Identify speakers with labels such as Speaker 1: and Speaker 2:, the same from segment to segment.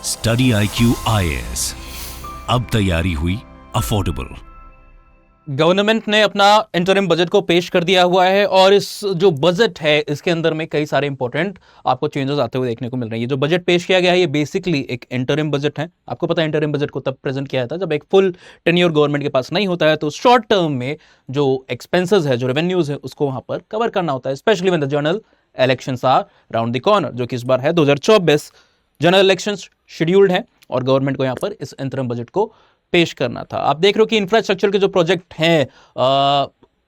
Speaker 1: Study IQ IAS, अब तैयारी हुई अफोर्डेबल।
Speaker 2: गवर्नमेंट ने अपना इंटरिम बजट को पेश कर दिया हुआ है और इस जो बजट है इसके अंदर में कई सारे इंपॉर्टेंट आपको चेंजेस आते हुए देखने को मिल रहे हैं। ये जो बजट पेश किया गया है ये बेसिकली एक इंटरिम बजट है। आपको पता है इंटरिम बजट को तब प्रेजेंट किया था जब एक फुल टेन्योर गवर्नमेंट के पास नहीं होता है, तो शॉर्ट टर्म में जो एक्सपेंसेस है, जो रेवेन्यूज है, उसको वहां पर कवर करना होता है, specially when the general elections are round the corner, जो कि इस बार है 2024 जनरल इलेक्शंस शेड्यूल्ड है और गवर्नमेंट को यहाँ पर इस इंटरिम बजट को पेश करना था। आप देख रहे हो कि इंफ्रास्ट्रक्चर के जो प्रोजेक्ट हैं,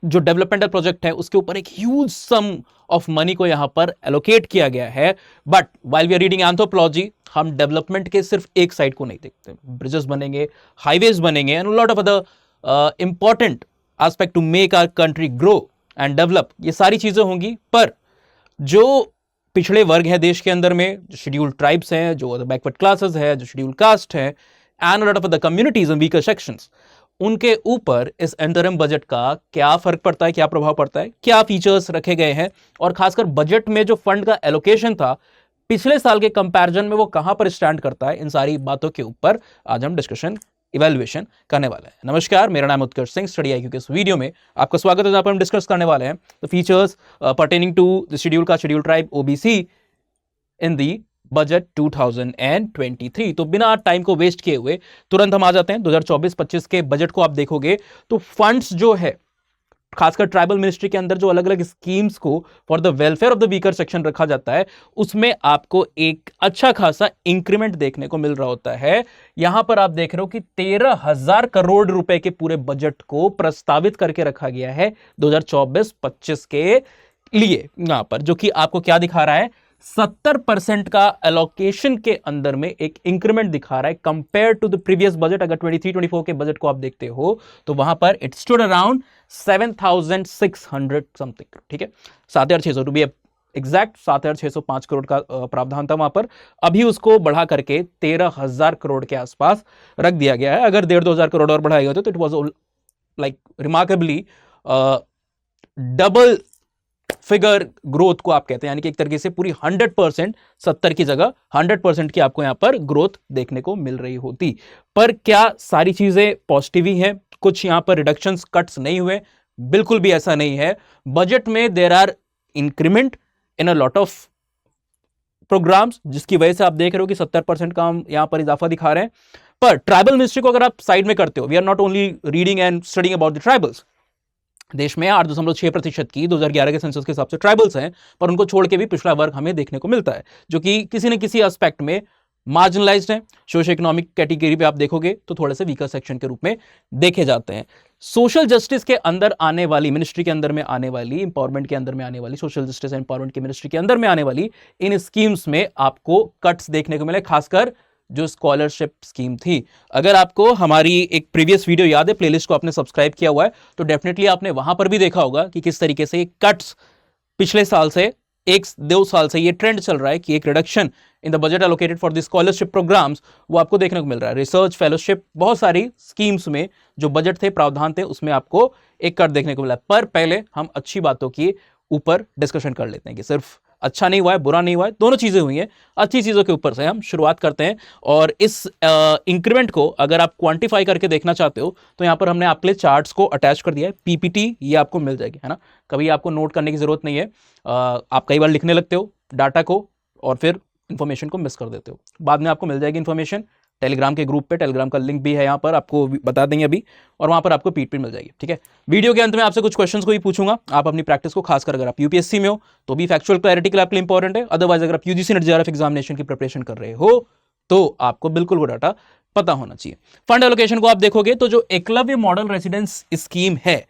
Speaker 2: जो डेवलपमेंटल प्रोजेक्ट है, उसके ऊपर एक ह्यूज सम ऑफ मनी को यहां पर एलोकेट किया गया है। But while we are reading anthropology, हम डेवलपमेंट के सिर्फ एक साइड को नहीं देखते। ब्रिजेस बनेंगे, हाईवेज बनेंगे and lot of other important aspect to make our country grow and develop, ये सारी चीजें होंगी। पर जो पिछड़े वर्ग हैं देश के अंदर में, जो शेड्यूल्ड ट्राइब्स हैं, जो बैकवर्ड क्लासेस है, जो शेड्यूल्ड कास्ट है and lot of the communities and weaker sections, उनके ऊपर इस इंटरिम बजट का क्या फर्क पड़ता है, क्या प्रभाव पड़ता है, क्या फीचर्स रखे गए हैं और खासकर बजट में जो फंड का एलोकेशन था पिछले साल के कंपैरिजन में वो कहां पर स्टैंड करता है, इन सारी बातों के ऊपर आज हम डिस्कशन इवैल्यूएशन करने वाले हैं। नमस्कार, मेरा नाम उत्कर्ष सिंह। स्टडी IQ के इस वीडियो में आपका स्वागत है, जहां पर हम डिस्कस करने वाले हैं the features pertaining to the schedule का schedule tribe OBC in the budget 2023। तो बिना टाइम को वेस्ट किए हुए तुरंत हम आ जाते हैं 2024-25 के बजट को। आप देखोगे तो फंड्स जो है, खासकर ट्राइबल मिनिस्ट्री के अंदर जो अलग अलग स्कीम्स को for the welfare of the weaker section रखा जाता है, उसमें आपको एक अच्छा खासा इंक्रीमेंट देखने को मिल रहा होता है। यहां पर आप देख रहे हो कि 13,000 करोड़ रुपए के पूरे बजट को प्रस्तावित करके रखा गया है 2024-25 के लिए। यहां पर जो कि आपको क्या दिखा रहा है, 70% का एलोकेशन के अंदर में एक इंक्रीमेंट दिखा रहा है compare to the previous budget. अगर 23-24 के बजट को आप देखते हो तो वहां पर इट स्टूड अराउंड 7,600 समथिंग, ठीक है, 7,600 टू बी एग्जैक्ट 7,605 करोड़ का प्रावधान था वहां पर। अभी उसको बढ़ा करके 13,000 करोड़ के आसपास रख दिया गया है। अगर 1,500 करोड़ और बढ़ाए गए तो it was like remarkably double figure growth को आप कहते हैं, यानी कि एक तरीके से पूरी 100%, 70 की जगह 100% की आपको यहां पर ग्रोथ देखने को मिल रही होती। पर क्या सारी चीजें पॉजिटिव ही हैं? कुछ यहां पर रिडक्शंस, कट्स नहीं हुए? बिल्कुल भी ऐसा नहीं है। बजट में there are increment in a lot of programs, जिसकी वजह से आप देख रहे हो कि 70% का हम यहां पर इजाफा दिखा रहे हैं। पर ट्राइबल मिनिस्ट्री को अगर आप साइड में करते हो, we are not only reading and studying about the tribals. देश में 8.6% की 2011 के सेंसस के हिसाब से ट्राइबल्स हैं, पर उनको छोड़ के भी पिछड़ा वर्ग हमें देखने को मिलता है, जो कि किसी न किसी एस्पेक्ट में मार्जिनलाइज्ड है। सोशो इकोनॉमिक कैटेगरी पे आप देखोगे तो थोड़े से वीकर सेक्शन के रूप में देखे जाते हैं। सोशल जस्टिस के अंदर आने वाली, मिनिस्ट्री के अंदर में आने वाली, इंपावरमेंट के अंदर में आने वाली, सोशल जस्टिस एंड इंपावरमेंट की मिनिस्ट्री के अंदर में आने वाली इन स्कीम्स में आपको कट्स देखने को मिले, खासकर जो स्कॉलरशिप स्कीम थी। अगर आपको हमारी एक प्रीवियस वीडियो याद है, प्लेलिस्ट को आपने सब्सक्राइब किया हुआ है, तो डेफिनेटली आपने वहां पर भी देखा होगा कि किस तरीके से कट्स पिछले साल से, 1-2 साल से ये ट्रेंड चल रहा है कि एक reduction in the budget allocated for the scholarship programs वो आपको देखने को मिल रहा है। रिसर्च, फेलोशिप, बहुत सारी स्कीम्स में जो बजट थे, प्रावधान थे, उसमें आपको एक कट देखने को मिला। पर पहले हम अच्छी बातों की ऊपर डिस्कशन कर लेते हैं कि सिर्फ अच्छा नहीं हुआ है, बुरा नहीं हुआ है, दोनों चीजें हुई हैं। अच्छी चीजों के ऊपर से हम शुरुआत करते हैं और इस इंक्रीमेंट को अगर आप क्वांटिफाई करके देखना चाहते हो तो यहां पर हमने आपके लिए चार्ट्स को अटैच कर दिया है। PPT ये आपको मिल जाएगी, है ना, कभी आपको नोट करने की जरूरत नहीं है। आप कई बार लिखने लगते हो डाटा को और फिर इंफॉर्मेशन को मिस कर देते हो। बाद में आपको मिल जाएगी इंफॉर्मेशन टेलीग्राम के ग्रुप पे, टेलीग्राम का लिंक भी है यहाँ पर, आपको बता देंगे अभी, और वहां पर आपको PPT मिल जाएगी, ठीक है। वीडियो के अंत में आपसे कुछ क्वेश्चंस को भी पूछूंगा। आप अपनी प्रैक्टिस को, खासकर अगर आप UPSC में हो तो भी फैक्चुअल क्लैरिटी के लिए आपके लिए इंपॉर्टेंट है। अदरवाइज अगर आप UGC नेट JRF एग्जामिनेशन की प्रिपरेशन कर रहे हो तो आपको बिल्कुल वो डाटा पता होना चाहिए। फंड एलोकेशन को आप देखोगे तो जो एकलव्य मॉडल रेसिडेंस स्कीम है,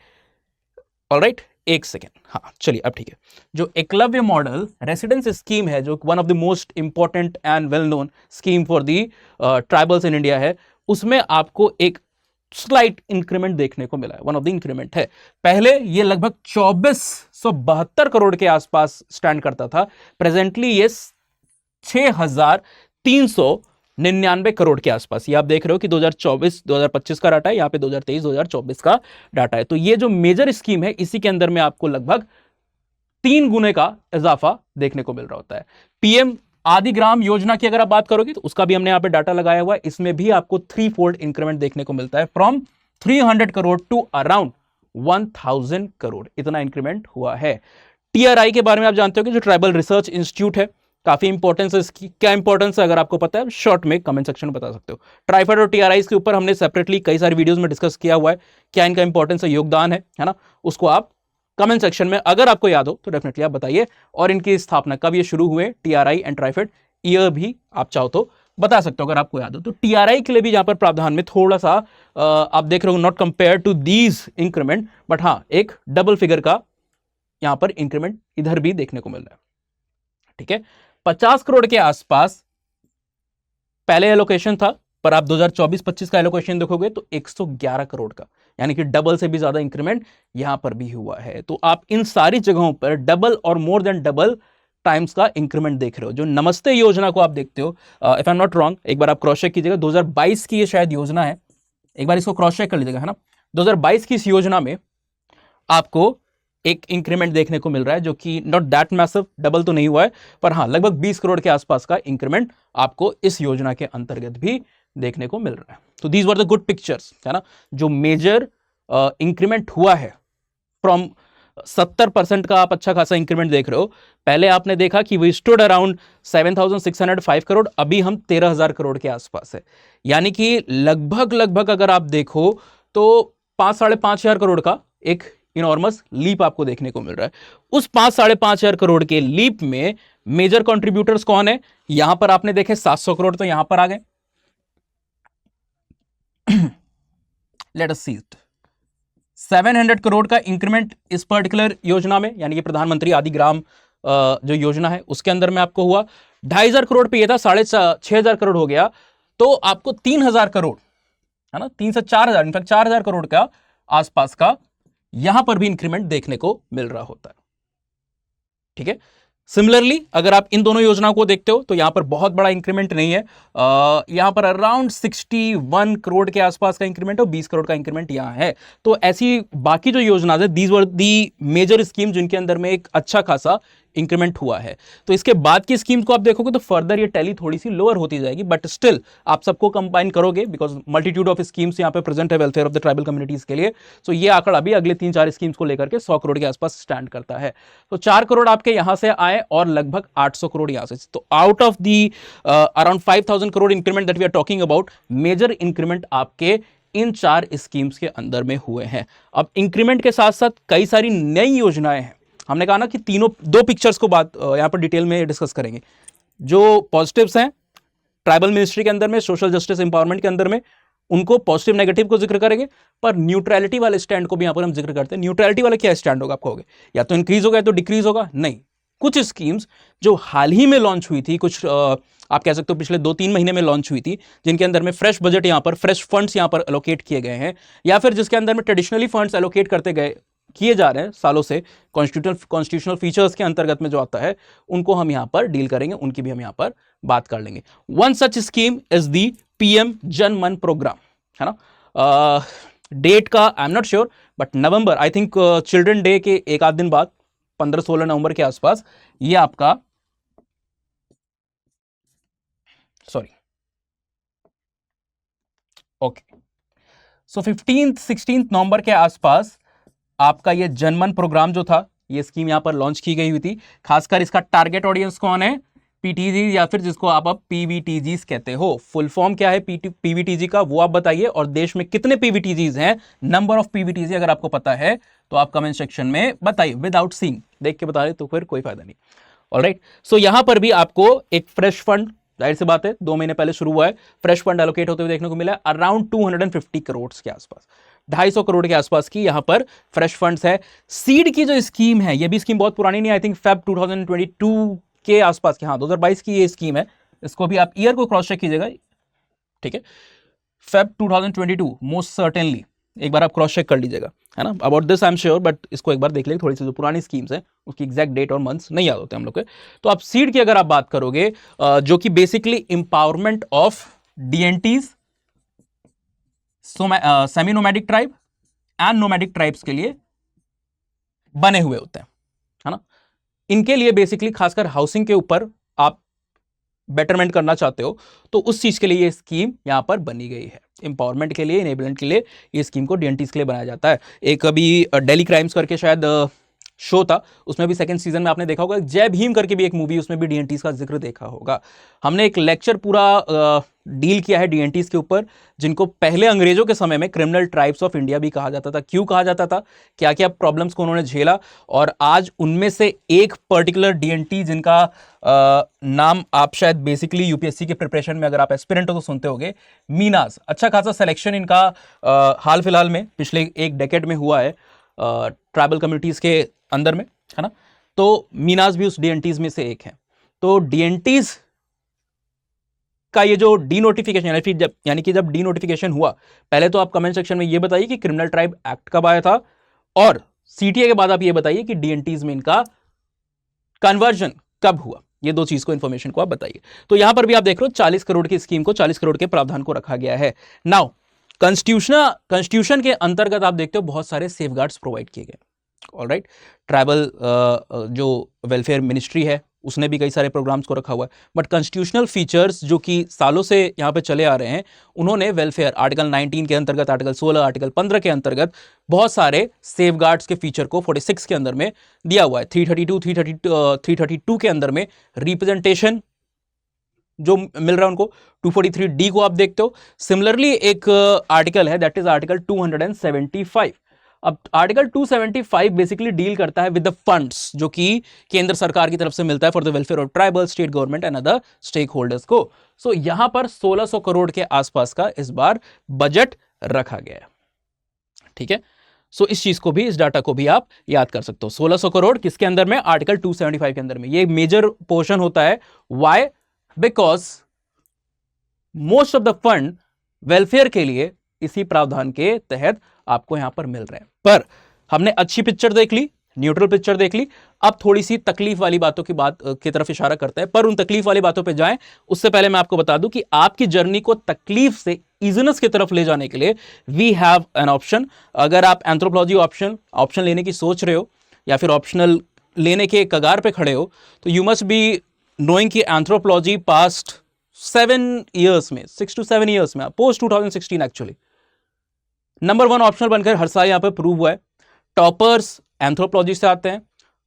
Speaker 2: ऑलराइट, एक सेकेंड, हाँ चलिए अब ठीक है, जो एकलव्य मॉडल रेसिडेंस स्कीम है, जो one of the most important and well known scheme for the tribals in India है, उसमें आपको एक स्लाइट इंक्रीमेंट देखने को मिला है। वन ऑफ द इंक्रीमेंट है। पहले ये लगभग 2472 करोड़ के आसपास स्टैंड करता था, प्रेजेंटली ये 6,399 करोड़ के आसपास। ये आप देख रहे हो कि 2024-2025 का डाटा है, यहाँ पे 2023-2024 का डाटा है। तो ये जो मेजर स्कीम है, इसी के अंदर में आपको लगभग 3 गुने का इजाफा देखने को मिल रहा होता है। PM आदिग्राम योजना की अगर आप बात करोगे तो उसका भी हमने यहां पे डाटा लगाया हुआ है, इसमें भी आपको 3-fold इंक्रीमेंट देखने को मिलता है, from 300 crore to around 1000 crore, इतना इंक्रीमेंट हुआ है। टीआरआई के बारे में आप जानते हो कि जो ट्राइबल रिसर्च इंस्टीट्यूट है, काफी इंपॉर्टेंस है इसकी। क्या इंपॉर्टेंस है अगर आपको पता है शॉर्ट में कमेंट सेक्शन में बता सकते हो। ट्राइफेड और टीआरआई के ऊपर हमने सेपरेटली कई सारी वीडियोस में डिस्कस किया हुआ है, क्या इनका इंपॉर्टेंस है, योगदान है ना, उसको आप कमेंट सेक्शन में अगर आपको याद हो तो डेफिनेटली आप बताइए। और इनकी स्थापना कब ये शुरू हुए, टीआरआई एंड ट्राइफेड, ईयर भी आप चाहो तो बता सकते हो अगर आपको याद हो। तो टीआरआई के लिए भी यहां पर प्रावधान में थोड़ा सा आप देख रहे हो, not compare to these increment, but हाँ एक डबल फिगर का यहां पर इंक्रीमेंट इधर भी देखने को मिल रहा है। ठीक है, 50 करोड़ के आसपास पहले एलोकेशन था, पर आप 2024-25 का एलोकेशन देखोगे तो 111 करोड़ का, यानी कि डबल से भी ज्यादा इंक्रीमेंट यहां पर भी हुआ है। तो आप इन सारी जगहों पर डबल और मोर देन डबल टाइम्स का इंक्रीमेंट देख रहे हो। जो नमस्ते योजना को आप देखते हो, if I am not wrong, एक बार आप क्रॉस चेक कीजिएगा, 2022 की ये शायद योजना है, एक बार इसको क्रॉस चेक कर लीजिएगा, है ना। 2022 की इस योजना में आपको एक इंक्रीमेंट देखने को मिल रहा है, जो कि नॉट दैट मैसिव, डबल तो नहीं हुआ है, पर हाँ लगभग 20 करोड़ के आसपास का इंक्रीमेंट आपको इस योजना के अंतर्गत भी देखने को मिल रहा है। तो these were the good pictures, है ना, जो मेजर इंक्रीमेंट हुआ है। फ्रॉम 70% का आप अच्छा खासा इंक्रीमेंट देख रहे हो। पहले आपने देखा कि वी स्टूड अराउंड 7,605 करोड़, अभी हम 13,000 करोड़ के आसपास है, यानी कि लगभग अगर आप देखो तो 5-5,500 करोड़ का एक इनॉर्मस लीप आपको देखने को मिल रहा है। उस 5-5,500 करोड़ के लीप में मेजर कंट्रीब्यूटर्स कौन है, यहां पर आपने देखे 700 करोड़ तो यहां पर आ गए। Let us see it, 700 crore का इंक्रीमेंट इस पर्टिकुलर योजना में, यानी कि प्रधानमंत्री आदिग्राम जो योजना है उसके अंदर में आपको हुआ। 2,500 करोड़ पे ये था, 6,500 करोड़ हो गया, तो आपको 3,000 करोड़, है ना, 3 से 4,000, इनफैक्ट 4,000 करोड़ का आसपास का यहां पर भी इंक्रीमेंट देखने को मिल रहा होता है। ठीक है, सिमिलरली अगर आप इन दोनों योजनाओं को देखते हो तो यहां पर बहुत बड़ा इंक्रीमेंट नहीं है, यहां पर अराउंड 61 करोड़ के आसपास का इंक्रीमेंट और 20 करोड़ का इंक्रीमेंट यहां है। तो ऐसी बाकी जो योजना है, these were the major scheme जिनके अंदर में एक अच्छा खासा इंक्रीमेंट हुआ है। तो इसके बाद की स्कीम को आप देखोगे तो फर्दर ये टैली थोड़ी सी लोअर होती जाएगी, बट स्टिल आप सबको कंबाइन करोगे बिकॉज मल्टीट्यूड ऑफ स्कीम्स यहां पे प्रेजेंट है welfare of the tribal communities के लिए। सो ये आंकड़ा भी अगले 3-4 स्कीम्स को लेकर के 100 करोड़ के आसपास स्टैंड करता है। तो 4 करोड़ आपके यहां से आए और लगभग 800 करोड़ यहां से। तो out of the around 5,000 crore increment that we are talking about, major increment आपके इन 4 स्कीम्स के अंदर में हुए हैं। अब इंक्रीमेंट के साथ साथ कई सारी नई योजनाएं हैं। हमने कहा ना कि दो पिक्चर्स को बात यहां पर डिटेल में डिस्कस करेंगे। जो पॉजिटिव्स हैं ट्राइबल मिनिस्ट्री के अंदर में, सोशल जस्टिस एम्पावरमेंट के अंदर में, उनको पॉजिटिव नेगेटिव को जिक्र करेंगे, पर न्यूट्रलिटी वाले स्टैंड को भी यहां पर हम जिक्र करते हैं। न्यूट्रलिटी वाला क्या स्टैंड होगा आप कहोगे, या तो इंक्रीज होगा या तो डिक्रीज होगा, नहीं। कुछ स्कीम्स जो हाल ही में लॉन्च हुई थी, कुछ आप कह सकते हो पिछले 2-3 महीने में लॉन्च हुई थी, जिनके अंदर में फ्रेश बजट यहां पर, फ्रेश फंड्स यहां पर एलोकेट किए गए हैं, या फिर जिसके अंदर में ट्रेडिशनली फंड्स एलोकेट किए जा रहे हैं सालों से, कॉन्स्टिट्यूशनल फीचर्स के अंतर्गत में जो आता है, उनको हम यहां पर डील करेंगे, उनकी भी हम यहां पर बात कर लेंगे। One such scheme is the PM जन मन प्रोग्राम, है ना। डेट का I am not sure, but November, I think children day के एक आध दिन बाद, 15-16 नवंबर के आसपास, ये आपका ओके, सो 15-16 नवंबर के आसपास आपका ये जनमन प्रोग्राम जो था, ये स्कीम यहां पर लॉन्च की गई हुई थी। खासकर इसका टारगेट ऑडियंस कौन है, पीटीजी, या फिर जिसको आप अब पीवीटीजीज कहते हो। फुल फॉर्म क्या है पीवीटीजी का, वो आप बताइए, और देश में कितने पीवीटीजीज हैं, नंबर ऑफ पीवीटीजी अगर आपको पता है तो आप कमेंट सेक्शन में बताइए, विदाउट सीइंग, देख के बता रहे तो फिर कोई फायदा नहीं। ऑलराइट, सो यहां पर भी आपको एक फ्रेश फंड, जाहिर सी बात है 2 महीने पहले शुरू हुआ है, फ्रेश फंड एलोकेट होते हुए देखने को मिला अराउंड 250 करोड़ के आसपास, 250 करोड़ के आसपास की यहां पर फ्रेश फंड्स है। सीड की जो स्कीम है, ये भी स्कीम बहुत पुरानी नहीं, आई थिंक फेब 2022 के आसपास की, हाँ 2022 की ये स्कीम है, इसको भी आप ईयर को क्रॉस चेक कीजिएगा, ठीक है, फेब 2022 मोस्ट सर्टेनली, एक बार आप क्रॉस चेक कर लीजिएगा, है ना। About this I am sure, but इसको एक बार देख लेंगे, थोड़ी सी जो पुरानी स्कीम्स हैं उसकी एग्जैक्ट डेट और मंथ्स नहीं याद होते हम लोग के। तो आप सीड की अगर आप बात करोगे, जो कि basically empowerment of DNTs, semi nomadic tribe and nomadic tribes के लिए बने हुए होते हैं, है ना। इनके लिए बेसिकली खासकर हाउसिंग के ऊपर आप बेटरमेंट करना चाहते हो तो उस चीज के लिए ये स्कीम यहाँ पर बनी गई है। एम्पावरमेंट के लिए, इनेबलमेंट के लिए ये स्कीम को डीएनटीज के लिए बनाया जाता है। एक अभी डेली क्राइम्स करके शायद शो था, उसमें भी सेकंड सीजन में आपने देखा होगा, जय भीम करके भी एक मूवी, उसमें भी डीएनटीज का जिक्र देखा होगा। हमने एक लेक्चर पूरा डील किया है डीएनटीज के ऊपर, जिनको पहले अंग्रेजों के समय में क्रिमिनल ट्राइब्स ऑफ इंडिया भी कहा जाता था। क्यों कहा जाता था, क्या क्या प्रॉब्लम्स को उन्होंने झेला, और आज उनमें से एक पर्टिकुलर डीएनटी जिनका नाम आप शायद बेसिकली यूपीएससी के प्रिपरेशन में अगर आप एस्पिरेंट हो तो सुनते होगे, मीनाज। अच्छा खासा सिलेक्शन इनका हाल फिलहाल में पिछले एक डेकेड में हुआ है ट्राइबल कम्युनिटीज के अंदर में, है ना। तो मीनाज भी उस डीएनटीज में से एक है। तो डीएनटीज का ये जो डीनोटिफिकेशन यानी कि जब डीनोटिफिकेशन हुआ, पहले तो आप कमेंट सेक्शन में ये बताइए कि क्रिमिनल ट्राइब एक्ट कब आया था, और सीटीए के बाद आप ये बताइए कि डीएनटीज में इनका कन्वर्जन कब हुआ। ये दो चीज को, इंफॉर्मेशन को आप बताइए। तो यहां पर भी आप देख रहे हो 40 करोड़ की स्कीम को, 40 करोड़ के प्रावधान को रखा गया है। नाउ कॉन्स्टिट्यूशन के अंतर्गत आप देखते हो बहुत सारे सेफगार्ड्स प्रोवाइड किए गए। ऑलराइट, ट्राइबल जो वेलफेयर मिनिस्ट्री है उसने भी कई सारे प्रोग्राम्स को रखा हुआ है, बट कॉन्स्टिट्यूशनल फीचर्स जो कि सालों से यहाँ पे चले आ रहे हैं, उन्होंने वेलफेयर आर्टिकल 19 के अंतर्गत, आर्टिकल 16, आर्टिकल 15 के अंतर्गत बहुत सारे सेफगार्ड्स के फीचर को 46 के अंदर में दिया हुआ है। 332 के अंदर में रिप्रेजेंटेशन जो मिल रहा है उनको, 243D को आप देखते हो। सिमिलरली एक आर्टिकल है, दैट इज आर्टिकल 275। अब आर्टिकल 275 बेसिकली डील करता है विद द फंड्स जो कि केंद्र सरकार की तरफ से मिलता है for the welfare of tribal, state government and other stakeholders को। सो यहां पर 1600 करोड़ के आसपास का इस बार बजट रखा गया है। ठीक है, सो इस चीज को भी, इस डाटा को भी आप याद कर सकते हो। 1600 करोड़ किसके अंदर में, आर्टिकल 275 के अंदर में। ये मेजर पोर्शन होता है। Why? Because most of the fund welfare के लिए इसी प्रावधान के तहत आपको यहां पर मिल रहे हैं। पर हमने अच्छी पिक्चर देख ली, न्यूट्रल पिक्चर देख ली, अब थोड़ी सी तकलीफ वाली बातों की बात की तरफ इशारा करते हैं। पर उन तकलीफ वाली बातों पे जाएं उससे पहले मैं आपको बता दूं कि आपकी जर्नी को तकलीफ से इजीनेस की तरफ ले जाने के लिए वी हैव एन ऑप्शन। अगर आप एंथ्रोपोलॉजी ऑप्शन लेने की सोच रहे हो या फिर ऑप्शनल लेने के कगार पे खड़े हो, तो यू मस्ट बी नोइंग कि एंथ्रोपोलॉजी पास्ट 7 ईयर्स में, 6 to 7 ईयर्स में, पोस्ट 2016 एक्चुअली नंबर 1 ऑप्शनल बनकर हर साल यहां पर प्रूव हुआ है। टॉपर्स एंथ्रोपोलॉजी से आते हैं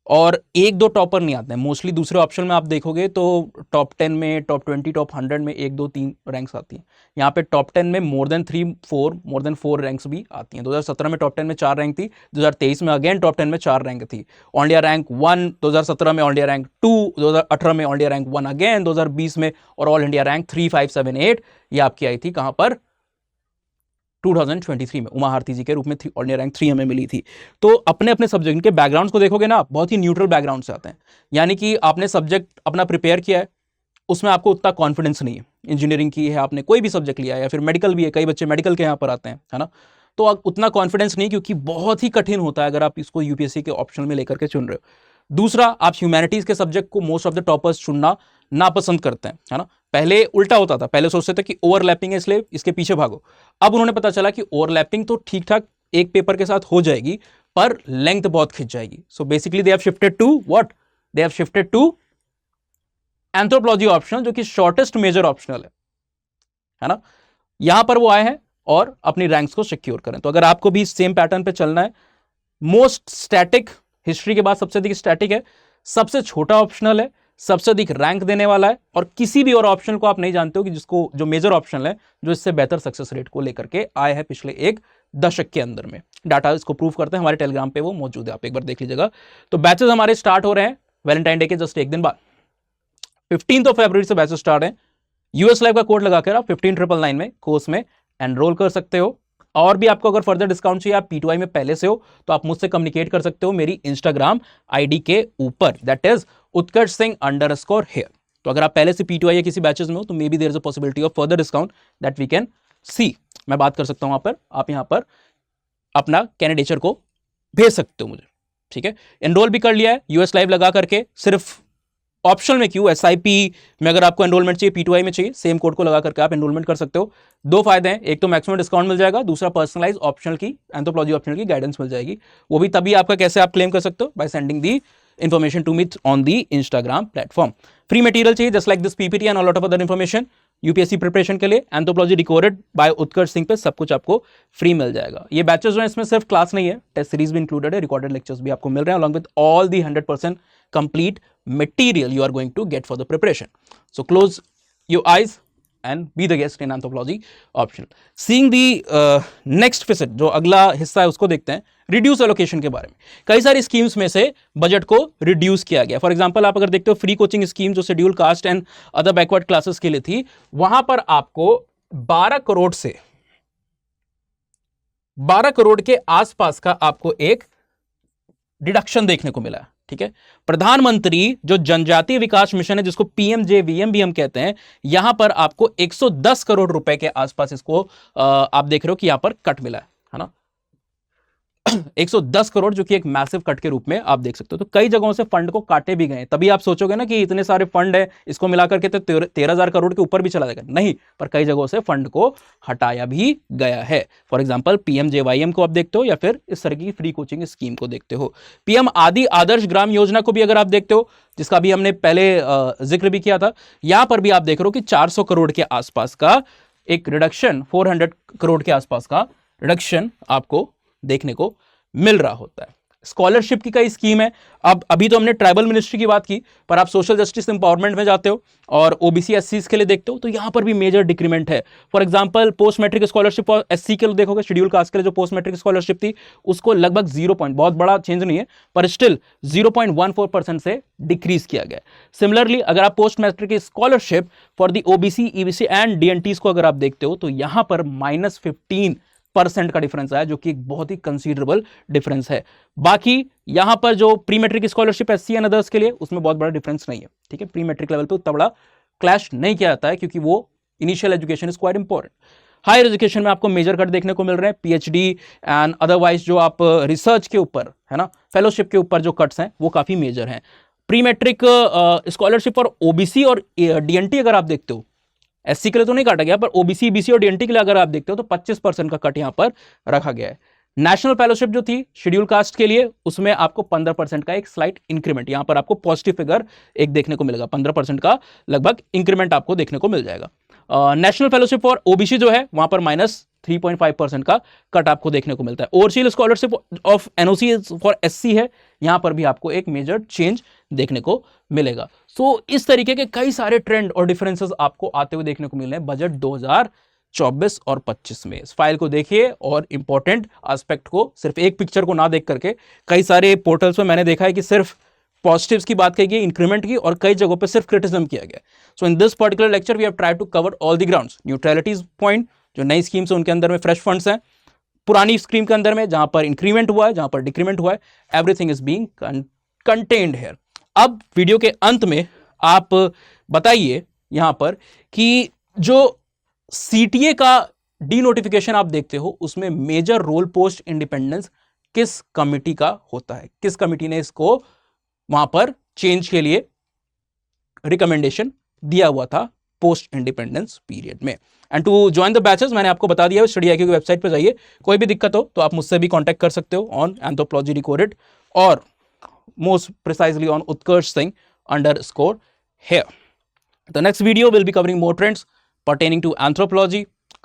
Speaker 2: और 1-2 टॉपर नहीं आते हैं। मोस्टली दूसरे ऑप्शन में आप देखोगे तो टॉप 10 में, टॉप 20, टॉप 100 में 1-2-3 रैंक्स आती हैं। यहाँ पे टॉप 10 में मोर देन 4 रैंक्स भी आती हैं। 2017 में टॉप 10 में 4 रैंक थी, 2023 में अगेन टॉप 10 में 4 रैंक थी। ऑल इंडिया रैंक 1 2017 में, ऑल इंडिया रैंक 2 2018 में, ऑल इंडिया रैंक 1 अगेन 2020 में, और ऑल इंडिया रैंक 3, 5, 7, 8 ये आपकी आई थी कहां पर, 2023 में उमा भारती जी के रूप में ऑल इंडिया रैंक 3 हमें मिली थी। तो अपने अपने सब्जेक्ट के बैकग्राउंड्स को देखोगे ना, बहुत ही न्यूट्रल बैकग्राउंड से आते हैं। यानी कि आपने सब्जेक्ट अपना प्रिपेयर किया है, उसमें आपको उतना कॉन्फिडेंस नहीं है। इंजीनियरिंग की है आपने, कोई भी सब्जेक्ट लिया है, या फिर मेडिकल भी है, कई बच्चे मेडिकल के यहाँ पर आते हैं, है ना। तो उतना कॉन्फिडेंस नहीं, क्योंकि बहुत ही कठिन होता है अगर आप इसको यूपीएससी के ऑप्शनल में लेकर के चुन रहे हो। दूसरा, आप ह्यूमैनिटीज के सब्जेक्ट को मोस्ट ऑफ द टॉपर्स चुनना नापसंद करते हैं, है ना। पहले उल्टा होता था, पहले सोचते थे कि ओवरलैपिंग है इसलिए इसके पीछे भागो। अब उन्होंने पता चला कि ओवरलैपिंग तो ठीक ठाक एक पेपर के साथ हो जाएगी, पर लेंथ बहुत खिंच जाएगी। So basically they have shifted to what, they have shifted to anthropology optional, जो कि शॉर्टेस्ट मेजर ऑप्शनल है ना। यहां पर वो आए हैं और अपनी रैंक्स को सिक्योर करें। तो अगर आपको भी सेम पैटर्न पे चलना है, मोस्ट स्टैटिक, हिस्ट्री के बाद सबसे अधिक स्टैटिक है, सबसे छोटा ऑप्शनल है, सबसे अधिक रैंक देने वाला है, और किसी भी और ऑप्शन को आप नहीं जानते हो कि जिसको, जो मेजर ऑप्शनल है, जो इससे बेहतर सक्सेस रेट को लेकर के आए हैं पिछले एक दशक के अंदर में। डाटा इसको प्रूव करते हैं, हमारे टेलीग्राम पे वो मौजूद है, आप एक बार देख लीजिएगा। तो बैचेस हमारे स्टार्ट हो रहे हैं वैलेंटाइन डे के जस्ट एक दिन बाद, 15 फरवरी से बैचेस स्टार्ट है। यूएस लाइव का कोड लगाकर आप 15999 में कोर्स में एनरोल कर सकते हो। और भी आपको अगर फर्दर डिस्काउंट चाहिए, आप P2I में पहले से हो तो आप मुझसे कम्युनिकेट कर सकते हो मेरी इंस्टाग्राम आईडी के ऊपर, that is Utkarsh Singh _here। तो अगर आप पहले से P2I या किसी बैचेस में हो तो maybe there is a possibility of further discount that we can see. मैं बात कर सकता हूं वहां पर, आप यहां पर अपना कैंडिडेचर को भेज सकते हो मुझे, ठीक है। एनरोल भी कर लिया है यूएस लाइव लगा करके, सिर्फ ऑप्शनल में क्यों, SIP में अगर आपको एनरोलमेंट चाहिए, P2I में चाहिए, सेम कोड को लगा करके आप एनरोलमेंट कर सकते हो। 2 फायदे हैं, एक तो मैक्सिमम डिस्काउंट मिल जाएगा, दूसरा पर्सनलाइज ऑप्शनल की, एंथ्रोपोलॉजी ऑप्शनल की गाइडेंस मिल जाएगी। वो भी तभी आपका कैसे आप क्लेम कर सकते हो, by sending the information to me on the Instagram platform. Free material चाहिए just like this PPT and lot of other information UPSC preparation के लिए anthropology decoded by Utkarsh Singh पे सब कुछ आपको फ्री मिल जाएगा। ये बैचेस जो है इसमें सिर्फ क्लास नहीं है, टेस्ट सीरीज भी इंक्लूडेड है, रिकॉर्डेड लेक्चर्स भी आपको मिल रहे हैं along with all the 100% complete material you are going to get for the preparation. So close your eyes and be the guest in anthropology optional. Seeing the next facet, जो अगला हिस्सा है उसको देखते हैं, रिड्यूस एलोकेशन के बारे में। कई सारी स्कीम्स में से बजट को रिड्यूस किया गया। फॉर एग्जांपल आप अगर देखते हो फ्री कोचिंग स्कीम जो schedule caste and other backward classes के लिए थी, वहां पर आपको 12 करोड़ से 12 करोड़ के आसपास का आपको एक डिडक्शन देखने को मिला। ठीक है, प्रधानमंत्री जो जनजातीय विकास मिशन है जिसको पीएमजेवीएम भी हम कहते हैं, यहां पर आपको 110 करोड़ रुपए के आसपास इसको आप देख रहे हो कि यहां पर कट मिला है ना 110 करोड़, जो कि एक मैसिव कट के रूप में आप देख सकते हो। तो कई जगहों से फंड को काटे भी गए। तभी आप सोचोगे ना कि इतने सारे फंड है, इसको मिलाकर के तो 13,000 करोड़ के ऊपर भी चला जाएगा, नहीं, पर कई जगहों से फंड को हटाया भी गया है। फॉर एग्जांपल पीएमजेवाईएम को आप देखते हो या फिर इस तरह की फ्री कोचिंग स्कीम को देखते हो। पीएम आदि आदर्श ग्राम योजना को भी अगर आप देखते हो, जिसका भी हमने पहले जिक्र भी किया था, यहां पर भी आप देख रहे हो कि 400 करोड़ के आसपास का एक रिडक्शन, 400 करोड़ के आसपास का रिडक्शन आपको देखने को मिल रहा होता है। स्कॉलरशिप की कई स्कीम है। अब अभी तो हमने ट्राइबल मिनिस्ट्री की बात की, पर आप सोशल जस्टिस एम्पावरमेंट में जाते हो और ओबीसी एससी के लिए देखते हो तो यहां पर भी मेजर डिक्रीमेंट है। For example post matric scholarship और एससी के लिए देखोगे, शेड्यूल कास्ट के लिए जो पोस्ट मैट्रिक स्कॉलरशिप थी उसको लगभग 0 बहुत बड़ा चेंज नहीं है, पर स्टिल 0.14% से डिक्रीज किया गया। सिमिलरली अगर आप post matric scholarship for the OBC EBC and DNTs को अगर आप देखते हो तो यहां पर -15% का डिफरेंस आया, जो कि एक बहुत ही कंसीडरेबल डिफरेंस है। बाकी यहां पर जो pre matric scholarship SC and others के लिए, उसमें बहुत बड़ा डिफरेंस नहीं है। ठीक है, प्री मैट्रिक लेवल पे उतना बड़ा क्लैश नहीं किया जाता है, क्योंकि वो initial education is quite important. Higher education में आपको मेजर कट देखने को मिल रहे हैं, पीएचडी एंड अदरवाइज जो आप रिसर्च के ऊपर है ना, फेलोशिप के ऊपर जो कट्स हैं वो काफी मेजर हैं। प्री मैट्रिक स्कॉलरशिप और ओबीसी और डीएनटी अगर आप देखते हो, एससी के लिए तो नहीं काटा गया, पर ओबीसी बीसी और डीएनटी के लिए अगर आप देखते हो तो 25% का कट यहां पर रखा गया है। नेशनल फेलोशिप जो थी शेड्यूल कास्ट के लिए, उसमें आपको 15% का एक स्लाइट इंक्रीमेंट, यहां पर आपको पॉजिटिव फिगर एक देखने को मिलेगा, 15% का लगभग इंक्रीमेंट आपको देखने को मिल जाएगा। नेशनल फेलोशिप फॉर ओबीसी जो है वहां पर -3.5% का कट आपको देखने को मिलता है। Overseas scholarship of NOC for SC है, यहां पर भी आपको एक मेजर चेंज देखने को मिलेगा। सो इस तरीके के कई सारे ट्रेंड और डिफरेंसेस आपको आते हुए देखने को मिल रहे हैं बजट 2024 और 25 में। इस फाइल को देखिए और इंपॉर्टेंट एस्पेक्ट को, सिर्फ एक पिक्चर को ना देख करके, कई सारे पोर्टल्स में मैंने देखा है कि सिर्फ पॉजिटिव्स की बात कही गई, इंक्रीमेंट की, और कई जगहों पे सिर्फ क्रिटिसिज्म किया गया। So in this particular lecture we have tried to cover all the grounds. Neutralities point, जो नई स्कीम्स है उनके अंदर में फ्रेश फंड्स हैं, पुरानी स्कीम के अंदर में जहां पर इंक्रीमेंट हुआ है, जहां पर डिक्रीमेंट हुआ है, everything is being contained here. अब वीडियो के अंत में आप बताइए यहां पर कि जो सीटीए का डी नोटिफिकेशन आप देखते हो, उसमें मेजर रोल पोस्ट इंडिपेंडेंस किस कमिटी का होता है, किस कमिटी ने इसको वहां पर चेंज के लिए रिकमेंडेशन दिया हुआ था पोस्ट इंडिपेंडेंस पीरियड में। And to join the batches मैंने आपको बता दिया है, स्टडी आईक्यू की वेबसाइट पर जाइए, कोई भी दिक्कत हो तो आप मुझसे भी कांटेक्ट कर सकते हो ऑन एंथ्रोपोलॉजी डिकोडेड और most precisely on Utkarsh Singh _ here. The next video will be covering more trends pertaining to anthropology,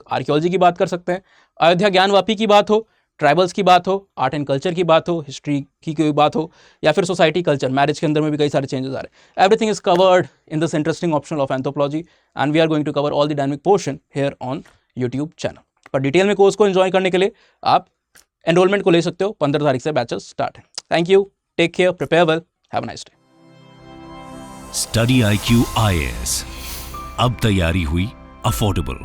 Speaker 2: archaeology की बात कर सकते हैं, अयोध्या ज्ञानवापी की बात हो, ट्राइबल्स की बात हो, आर्ट एंड कल्चर की बात हो, हिस्ट्री की कोई बात हो, या फिर सोसाइटी कल्चर, मैरिज के अंदर में भी कई सारे चेंजेस आ रहे हैं। Everything is covered in this interesting optional of anthropology and we are going to cover all the dynamic portion here on YouTube channel. पर डिटेल में कोर्स को एंजॉय करने के लिए आप एनरोलमेंट को ले सकते हो, 15 तारीख से बैचेस स्टार्ट है। Thank you, take care, prepare well, have a nice day.
Speaker 1: Study IQ IAS, अब तैयारी हुई अफोर्डेबल।